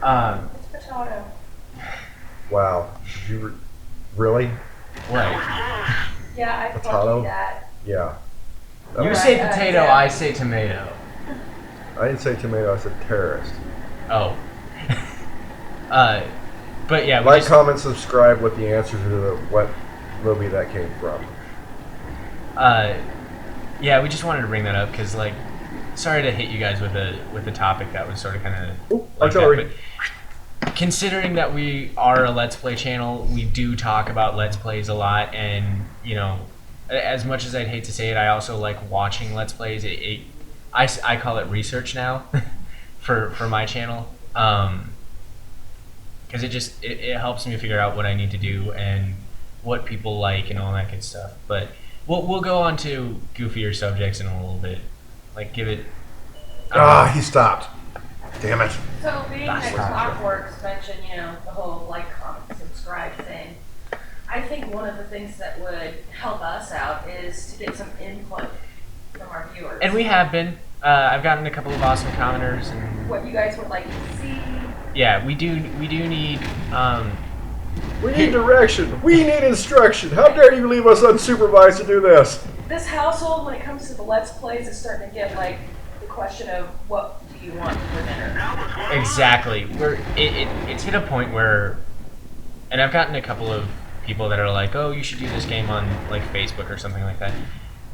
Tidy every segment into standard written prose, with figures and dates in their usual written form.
It's potato. Wow. Did you really? What? Yeah, I Potato? told you that. Yeah. You Right, say potato, yeah. I say tomato. I didn't say tomato, I said terrorist. Oh. But yeah, Like, comment, subscribe with the answer to what movie that came from. Yeah, we just wanted to bring that up because, like, sorry to hit you guys with a topic that was sort of kind of artillery. but considering that we are a Let's Play channel, we do talk about Let's Plays a lot, and you know, as much as I'd hate to say it, I also like watching Let's Plays. I call it research now for my channel, because it helps me figure out what I need to do and what people like and all that good stuff. But we'll go on to goofier subjects in a little bit. Like, give it. He stopped. Damn it. So being That's that not Clockworks mentioned, the whole like, comment, subscribe thing, I think one of the things that would help us out is to get some input from our viewers. And we have been. I've gotten a couple of awesome commenters, and What you guys would like to see. yeah, we do need. We need direction. We need instruction. How dare you leave us unsupervised to do this? This household, when it comes to the Let's Plays, is starting to get like the question of what do you want for dinner? Exactly. It's hit a point where, and I've gotten a couple of people that are like, "Oh, you should do this game on like Facebook or something like that,"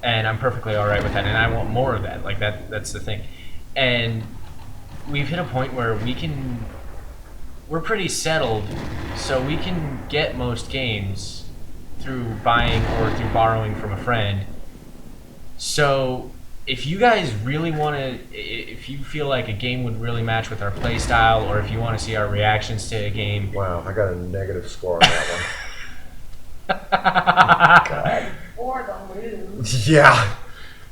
and I'm perfectly all right with that, and I want more of that. Like that's the thing, and we've hit a point where we're pretty settled, so we can get most games through buying or through borrowing from a friend. So if you guys really want to, if you feel like a game would really match with our play style, or if you want to see our reactions to a game, Wow, I got a negative score on that one. God. Or the lose. Yeah.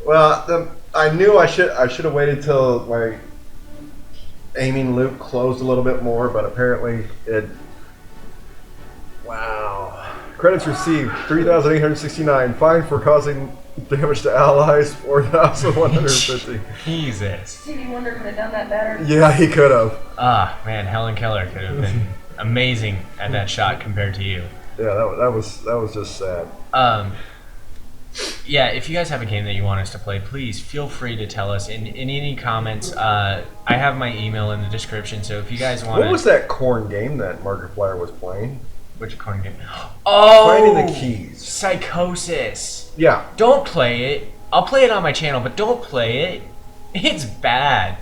Well, I knew I should have waited till my aiming loop closed a little bit more, but apparently it. Wow. Credits received 3,869. Fine for causing damage to allies 4,150. Jesus. Stevie Wonder could have done that better. Yeah, he could have. Ah, man, Helen Keller could have been amazing at that shot compared to you. Yeah, that was just sad. Yeah, if you guys have a game that you want us to play, please feel free to tell us in any comments. I have my email in the description, so if you guys want What was that corn game that Markiplier was playing? Which corn game? Oh! Finding the keys. Psychosis. Yeah. Don't play it. I'll play it on my channel, but don't play it. It's bad.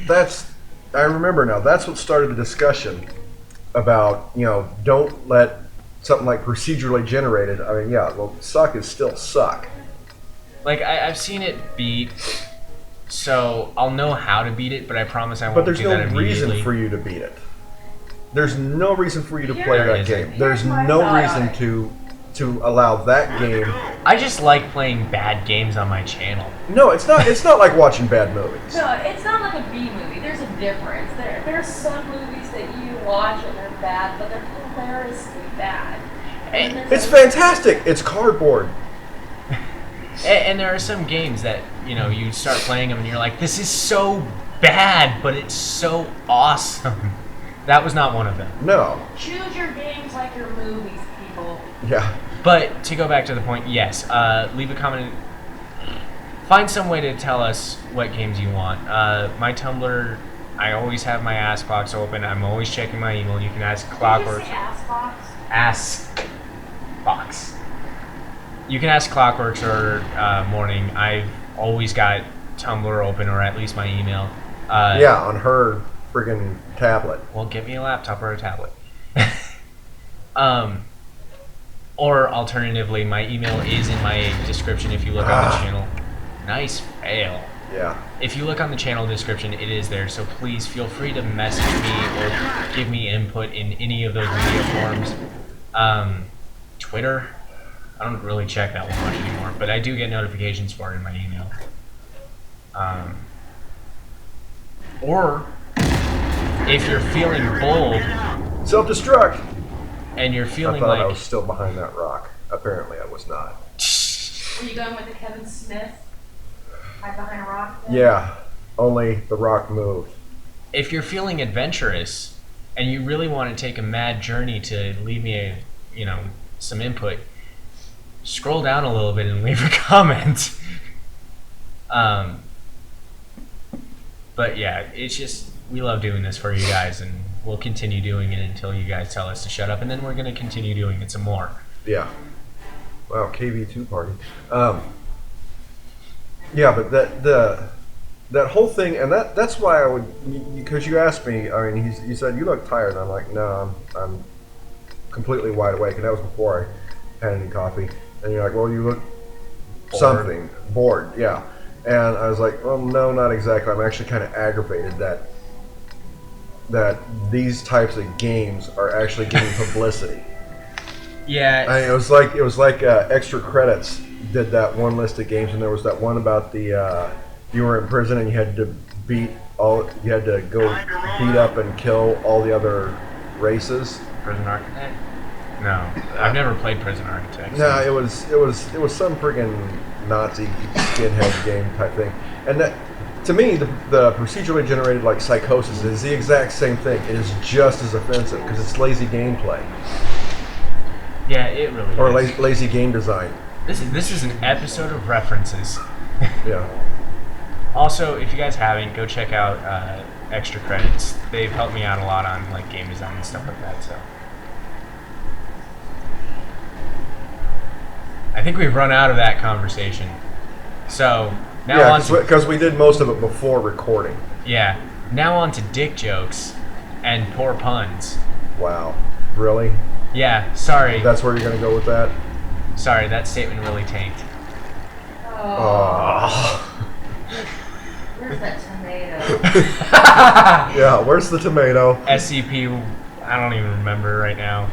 I remember now. That's what started the discussion about, don't let something like procedurally generated. I mean, yeah, well, suck is still suck. Like, I've seen it beat, so I'll know how to beat it, but I promise I won't But there's do that no immediately. reason for you to beat it. There's no reason for you to Here play there that isn't. game. There's Here's my no thought on reason it. to allow that game. I just like playing bad games on my channel. No, it's not. It's not like watching bad movies. No, it's not like a B movie. There's a difference. There's some movies that you watch and they're bad, but they're hilariously bad. And there's It's a- fantastic. It's cardboard. And there are some games that, you start playing them and you're like, this is so bad, but it's so awesome. That was not one of them. No. Choose your games like your movies, people. Yeah. But to go back to the point, yes, leave a comment. Find some way to tell us what games you want. My Tumblr, I always have my ask box open. I'm always checking my email. You can ask Did you Clockworks. say ass box? Ask box. You can ask Clockworks or Morning. I've always got Tumblr open, or at least my email. Yeah, on her friggin' tablet. Well, get me a laptop or a tablet. Or alternatively, my email is in my description if you look on the channel. Nice fail. Yeah. If you look on the channel description, it is there, so please feel free to message me or give me input in any of those media forms. Twitter, I don't really check that one much anymore, but I do get notifications for it in my email. Or, if you're feeling bold Self-destruct. and you're I feeling thought I like... was still behind that rock. Apparently, I was not. Were you going with the Kevin Smith? Hide behind a rock? thing? Yeah. Only the rock moved. if you're feeling adventurous and you really want to take a mad journey to leave me some input, scroll down a little bit and leave a comment. But yeah, it's just, we love doing this for you guys, and we'll continue doing it until you guys tell us to shut up, and then we're going to continue doing it some more. Yeah. Wow, KV2 party. Yeah, but that whole thing, and that's why I would, because you asked me, I mean, you said, you look tired, and I'm like, no, I'm completely wide awake, and that was before I had any coffee. And you're like, well, you look something bored, yeah. And I was like, well, no, not exactly. I'm actually kind of aggravated that these types of games are actually getting publicity. Yeah. I mean, it was like Extra Credits did that one list of games, and there was that one about the you were in prison and you had to go beat up and kill all the other races. Prison Architect? No, I've never played Prison Architect. No, it was some friggin' Nazi skinhead game type thing, and that, to me, the procedurally generated like Psychosis is the exact same thing. It is just as offensive because it's lazy gameplay. Yeah, it really is. Or lazy game design. This is an episode of references. Yeah. Also, if you guys haven't, go check out Extra Credits. They've helped me out a lot on like game design and stuff like that. So I think we've run out of that conversation. So now on to, because we did most of it before recording. Yeah. Now on to dick jokes and poor puns. Wow. Really? Yeah. Sorry. That's where you're gonna go with that? Sorry, that statement really tanked. Oh. Where's that tomato? Yeah, where's the tomato? SCP, I don't even remember right now.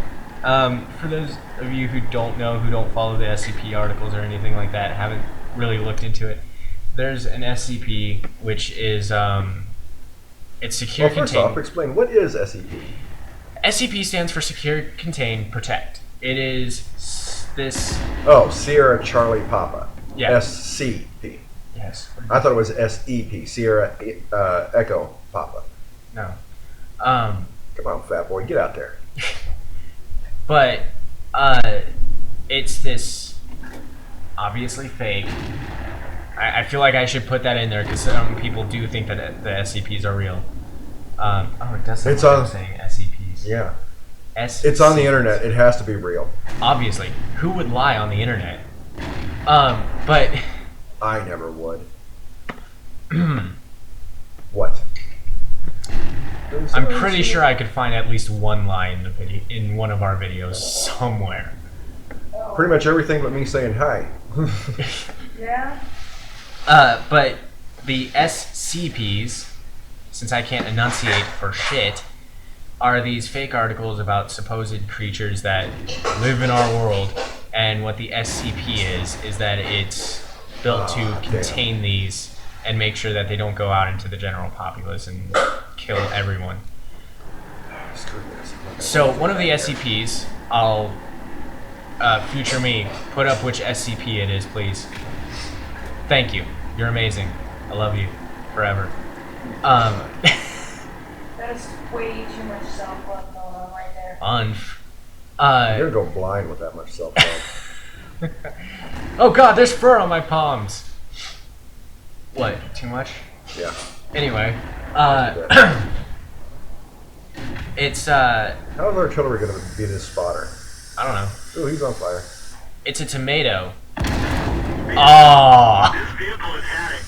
For those of you who don't know, who don't follow the SCP articles or anything like that, haven't really looked into it, there's an SCP which is it's secure, Well, first contain. off, explain, what is SCP? SCP stands for Secure, Contain, Protect. It is this. Oh, Sierra Charlie Papa. Yeah. SCP. Yes. I thought it was SEP, Sierra Echo Papa. No. Come on, fat boy, get out there. But it's this obviously fake. I feel like I should put that in there because some people do think that the SCPs are real. It does sound It's like on- I'm saying SCPs. Yeah. SCPs. It's on the internet. It has to be real. Obviously. Who would lie on the internet? But I never would. What? I'm pretty sure I could find at least one lie in the video, in one of our videos somewhere. Pretty much everything but me saying hi. Yeah? But the SCPs, since I can't enunciate for shit, are these fake articles about supposed creatures that live in our world, and what the SCP is that it's built to contain these and make sure that they don't go out into the general populace and kill everyone. So one of the SCPs, I'll future me, put up which SCP it is, please. Thank you. You're amazing. I love you forever. That is way too much self-love going on right there. You're gonna go blind with that much self-love. Oh god, there's fur on my palms. What? Too much? Yeah. Anyway, it's How is artillery gonna be this spotter? I don't know. Ooh, he's on fire. It's a tomato. Oh. This vehicle has had it.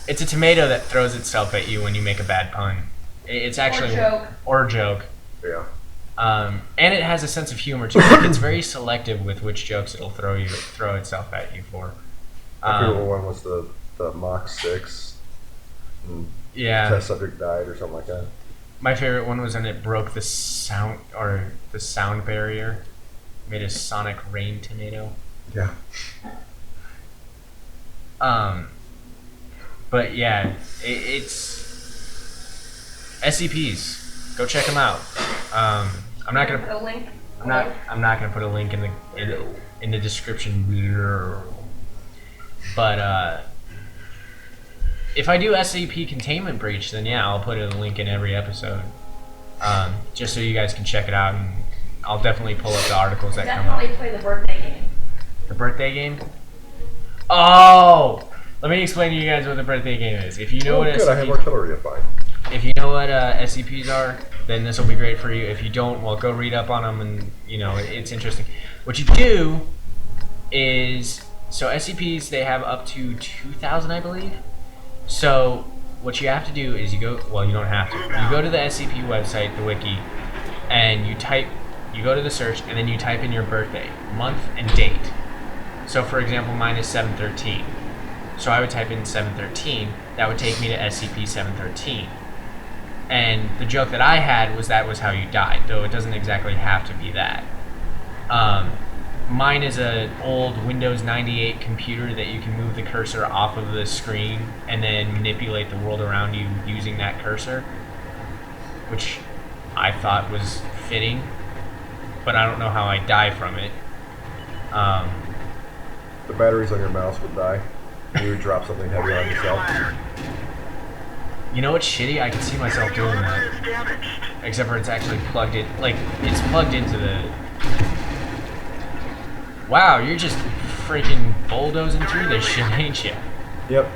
It's a tomato that throws itself at you when you make a bad pun. It's actually Or joke. or joke. Yeah. And it has a sense of humor too. Like, it's very selective with which jokes it'll throw itself at you for. My favorite one was the Mach 6. Yeah. Test subject died or something like that. My favorite one was when it broke the sound barrier, made a sonic rain tomato. Yeah. But yeah, it's SCPs. Go check them out. I'm not gonna. Put a link. I'm not gonna put a link in the description. But if I do SCP containment breach, then yeah, I'll put a link in every episode, just so you guys can check it out, and I'll definitely pull up the articles that come up. Definitely play the birthday game. The birthday game? Oh, let me explain to you guys what the birthday game is. If you know what good, I have SCPs, artillery to find. if you know what SCPs are, then this will be great for you. If you don't, well, go read up on them, and it's interesting. What you do is, so SCPs, they have up to 2,000, I believe. So what you have to do is you go, well, you don't have to. You go to the SCP website, the wiki, and you go to the search, and then you type in your birthday, month and date. So for example, mine is 7/13. So I would type in 7/13. That would take me to SCP-713. And the joke that I had was that was how you died, though it doesn't exactly have to be that. Mine is an old Windows 98 computer that you can move the cursor off of the screen and then manipulate the world around you using that cursor, which I thought was fitting, but I don't know how I die from it. The batteries on your mouse would die. You would drop something heavy on yourself. You know what's shitty? I can see myself doing that. Except for it's actually plugged in. Like, it's plugged into the... Wow, you're just freaking bulldozing through this shit, ain't you? Yep.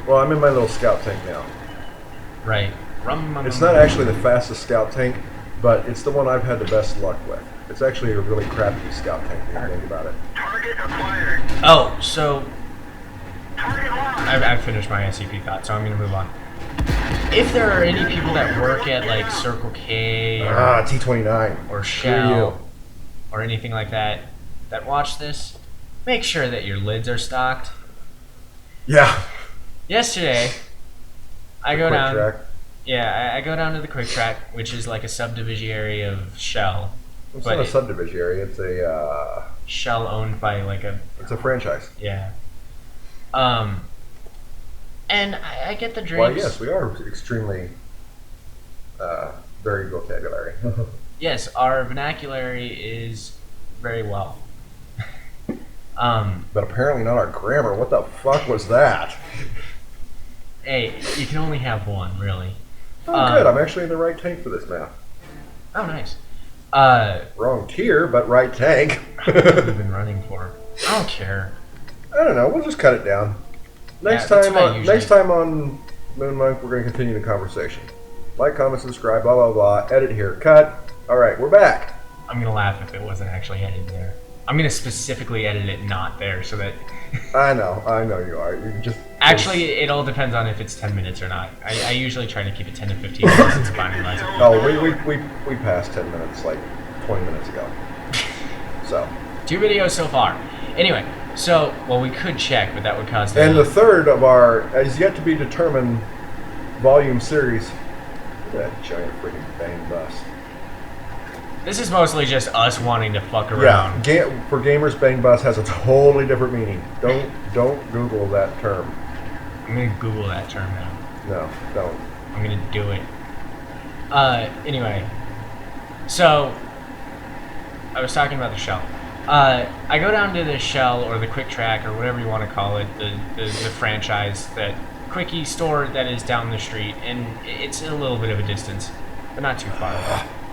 Well, I'm in my little scout tank now. Right. It's not actually the fastest scout tank, but it's the one I've had the best luck with. It's actually a really crappy scout tank if you think about it. Target acquired. Oh, so... Target locked. I've finished my SCP thought, so I'm going to move on. If there are any people that work at, like, Circle K or, T29. or Screw you. Shell or anything like that watch this, make sure that your lids are stocked. Yeah. Yesterday, I go Quick down... track. Yeah, I go down to the Quick Track, which is like a subdivisionary of Shell. It's But not a subdivisionary. It's a Shell owned by like a... it's a franchise. Yeah. And I get the drinks. Well, yes, we are extremely very vocabulary. Yes, our vernacularity is very well. But apparently not our grammar. What the fuck was that? Hey, you can only have one, really. Oh, good. I'm actually in the right tank for this map. Oh, nice. Wrong tier, but right tank. How long have you been running for? I don't care. I don't know. We'll just cut it down. Next that's time, what I usually- next time on Moon Monk, we're going to continue the conversation. Like, comment, subscribe, blah blah blah. Edit here, cut. All right, we're back. I'm gonna laugh if it wasn't actually edited there. I'm gonna specifically edit it not there so that... I know you are. You just Actually, it all depends on if it's 10 minutes or not. I usually try to keep it 10 to 15 minutes. It's finalized. Oh, we passed 10 minutes like 20 minutes ago. So. 2 videos so far. Anyway, so, well, we could check, but that would cause... And the third of our as yet to be determined volume series. Look at that giant freaking bang bus. This is mostly just us wanting to fuck around. Yeah, for gamers, bang bus has a totally different meaning. Don't Google that term. I'm gonna Google that term now. No, don't. I'm gonna do it. Anyway. So, I was talking about the Shell. I go down to the Shell, or the Quick Track, or whatever you want to call it, the franchise, that quickie store that is down the street, and it's a little bit of a distance, but not too far.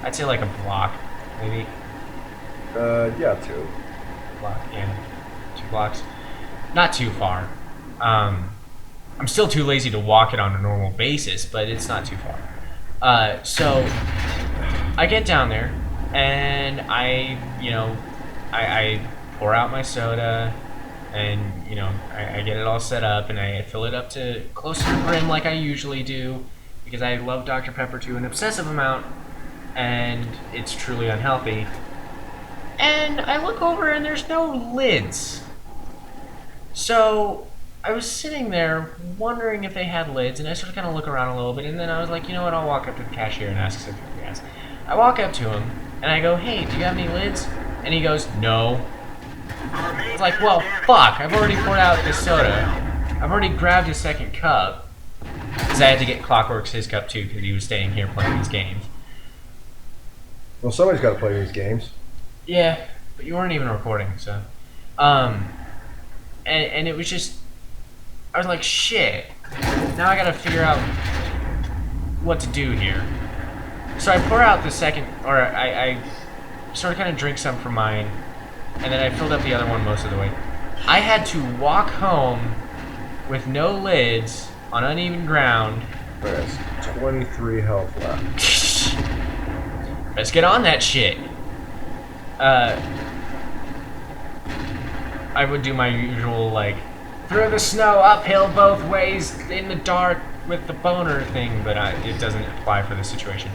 I'd say like a block, maybe. Yeah, 2. Block, yeah, 2 blocks. Not too far. I'm still too lazy to walk it on a normal basis, but it's not too far. So I get down there, and I pour out my soda, and I get it all set up, and I fill it up to close to the brim like I usually do, because I love Dr. Pepper to an obsessive amount, and it's truly unhealthy. And I look over and there's no lids. So I was sitting there wondering if they had lids, and I sort of kind of look around a little bit, and then I was like, you know what, I'll walk up to the cashier and ask if he has. I walk up to him, and I go, hey, do you have any lids? And he goes, no. I was like, well, fuck, I've already poured out this soda. I've already grabbed his second cup, because I had to get Clockworks his cup too, because he was staying here playing these games. Well, somebody's got to play these games. Yeah, but you weren't even recording, so. And it was just, I was like, shit. now I gotta figure out what to do here. So I pour out the second, or I sort of kind of drink some from mine, and then I filled up the other one most of the way. I had to walk home with no lids on uneven ground. There's 23 health left. Let's get on that shit. I would do my usual, like, through the snow, uphill both ways, in the dark with the boner thing, but it doesn't apply for this situation.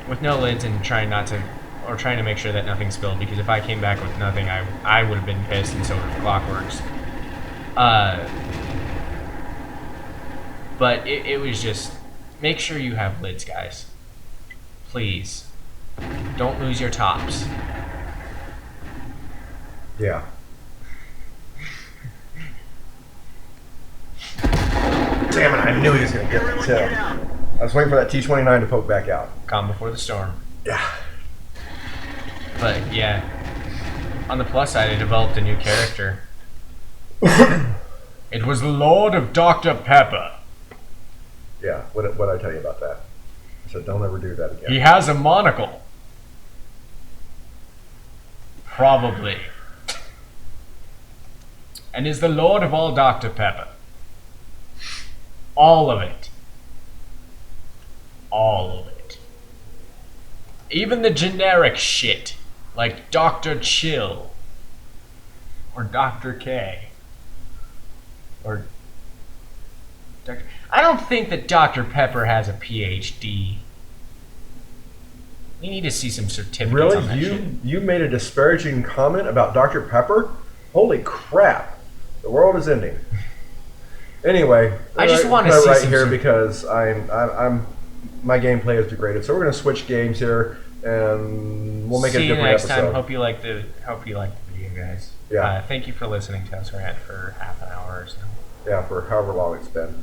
With no lids and trying to make sure that nothing spilled, because if I came back with nothing, I would have been pissed, and so would have Clockworks. But it was just, make sure you have lids, guys. Please. Don't lose your tops. Yeah. Damn it, I knew he was going to get the tip. I was waiting for that T-29 to poke back out. Calm before the storm. Yeah. But, yeah. On the plus side, I developed a new character. It was the Lord of Dr. Pepper. Yeah, what did I tell you about that? I said, don't ever do that again. He has a monocle. Probably. And is the Lord of all Dr. Pepper. All of it. All of it. Even the generic shit, like Dr. Chill, or Dr. K, or Dr. I don't think that Dr. Pepper has a PhD. We need to see some certificates on that Really? shit. You made a disparaging comment about Dr. Pepper? Holy crap. The world is ending. Anyway, I just want to put it see right some here sort- because my gameplay is degraded. So we're going to switch games here, and we'll make it a See you different next episode. time. Hope you like the video, guys. Yeah. Thank you for listening to us rant for half an hour or so. Yeah, for however long it's been.